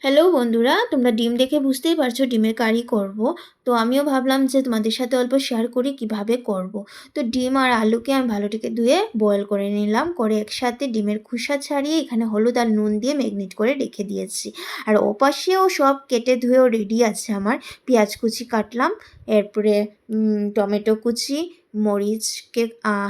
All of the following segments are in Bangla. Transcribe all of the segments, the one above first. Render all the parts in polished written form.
হ্যালো বন্ধুরা, তোমরা ডিম দেখে বুঝতেই পারছো ডিমের কারি করব। তো আমিও ভাবলাম যে তোমাদের সাথে অল্প শেয়ার করি কিভাবে করব। তো ডিম আর আলুকে আমি ভালোটিকে ধুয়ে বয়েল করে নিলাম, করে একসাথে ডিমের খোসা ছাড়িয়ে এখানে হলুদ আর নুন দিয়ে ম্যাগনেট করে রেখে দিয়েছি। আর ওপাশেও সব কেটে ধুয়েও রেডি আছে আমার। পেঁয়াজ কুচি কাটলাম, এরপরে টমেটো কুচি, মরিচকে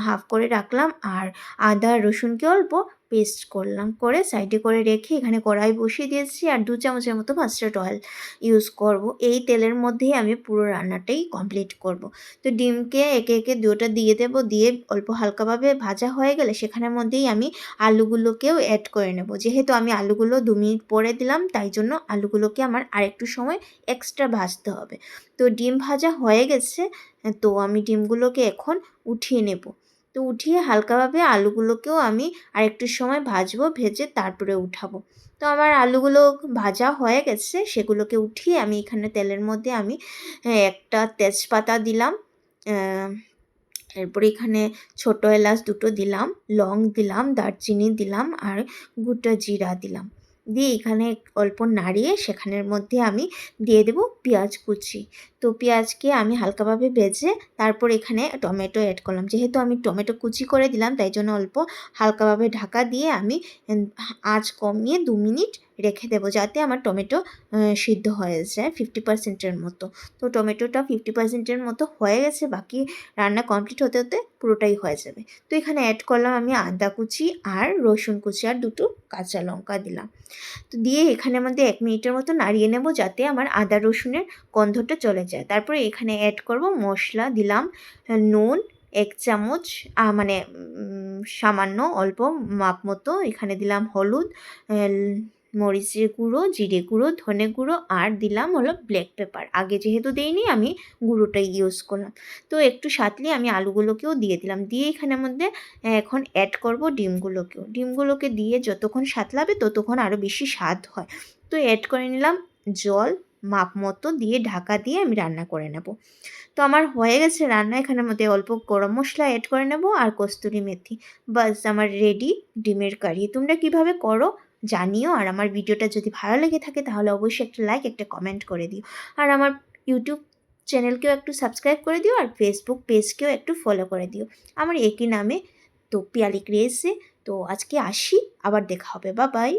হাফ করে রাখলাম, আর আদা রসুনকে অল্প পেস্ট করলাম, করে সাইডে করে রেখে এখানে কড়াই বসিয়ে দিয়েছি। আর 2 চামচের মতো মাস্টার্ড অয়েল ইউজ করব। এই তেলের মধ্যেই আমি পুরো রান্নাটাই কমপ্লিট করব। তো ডিমকে একে একে দুটোটা দিয়ে দেব, দিয়ে অল্প হালকাভাবে ভাজা হয়ে গেলে সেখানের মধ্যেই আমি আলুগুলোকেও অ্যাড করে নেব। যেহেতু আমি আলুগুলো 2 মিনিট পরে দিলাম, তাই জন্য আলুগুলোকে আমার আরেকটু সময় এক্সট্রা ভাজতে হবে। তো ডিম ভাজা হয়ে গেছে, তো আমি ডিমগুলোকে এখন উঠিয়ে নেব। তো উঠিয়ে হালকাভাবে আলুগুলোকেও আমি আরেকটু সময় ভাজবো, ভেজে তারপরে উঠাবো। তো আমার আলুগুলো ভাজা হয়ে গেছে, সেগুলোকে উঠিয়ে আমি এখানে তেলের মধ্যে আমি একটা তেজপাতা দিলাম, এরপরে এখানে ছোটো এলাচ 2টো দিলাম, লং দিলাম, দারচিনি দিলাম, আর গোটা জিরা দিলাম। দিয়ে এখানে অল্প নাড়িয়ে সেখানের মধ্যে আমি দিয়ে দেব পেঁয়াজ কুচি। তো পেঁয়াজকে আমি হালকাভাবে ভেজে তারপর এখানে টমেটো অ্যাড করলাম। যেহেতু আমি টমেটো কুচি করে দিলাম, তাই জন্য অল্প হালকাভাবে ঢাকা দিয়ে আমি আঁচ কমিয়ে 2 মিনিট রেখে দেবো, যাতে আমার টমেটো সিদ্ধ হয়ে যায় 50%-এর মতো। তো টমেটোটা 50%-এর মতো হয়ে গেছে, বাকি রান্না কমপ্লিট হতে হতে পুরোটাই হয়ে যাবে। তো এখানে অ্যাড করলাম আমি আদা কুচি আর রসুন কুচি, আর 2টো কাঁচা লঙ্কা দিলাম। তো দিয়ে এখানের মধ্যে 1 মিনিটের মতো নাড়িয়ে নেব, যাতে আমার আদা রসুনের গন্ধটা চলে যায়। তারপরে এখানে অ্যাড করব মশলা, দিলাম নুন 1 চামচ, মানে সামান্য অল্প মাপ মতো। এখানে দিলাম হলুদ, মরিচের গুঁড়ো, জিরে গুঁড়ো, ধনে গুঁড়ো, আর দিলাম হলো ব্ল্যাক পেপার। আগে যেহেতু দেইনি, আমি গুঁড়োটাই ইউজ করলাম। তো একটু সাঁতলে আমি আলুগুলোকেও দিয়ে দিলাম, দিয়ে এখানের মধ্যে এখন অ্যাড করব ডিমগুলোকে দিয়ে যতক্ষণ সাঁতলাবে ততক্ষণ আরও বেশি স্বাদ হয়। তো অ্যাড করে নিলাম জল মাপ মতো, দিয়ে ঢাকা দিয়ে আমি রান্না করে নেব। তো আমার হয়ে গেছে রান্না। এখানের মধ্যে অল্প গরম মশলা অ্যাড করে নেব, আর কস্তুরি মেথি। বাস আমার রেডি ডিমের কারি। তোমরা কিভাবে করো জানিও, আর আমার ভিডিওটা যদি ভালো লেগে থাকে তাহলে অবশ্যই একটা লাইক, একটা কমেন্ট করে দিও। আর আমার ইউটিউব চ্যানেলকেও একটু সাবস্ক্রাইব করে দিও, আর ফেসবুক পেজকেও একটু ফলো করে দিও আমার একই নামে, তো পিয়ালি ক্রিয়েসে। তো আজকে আসি, আবার দেখা হবে। Bye bye.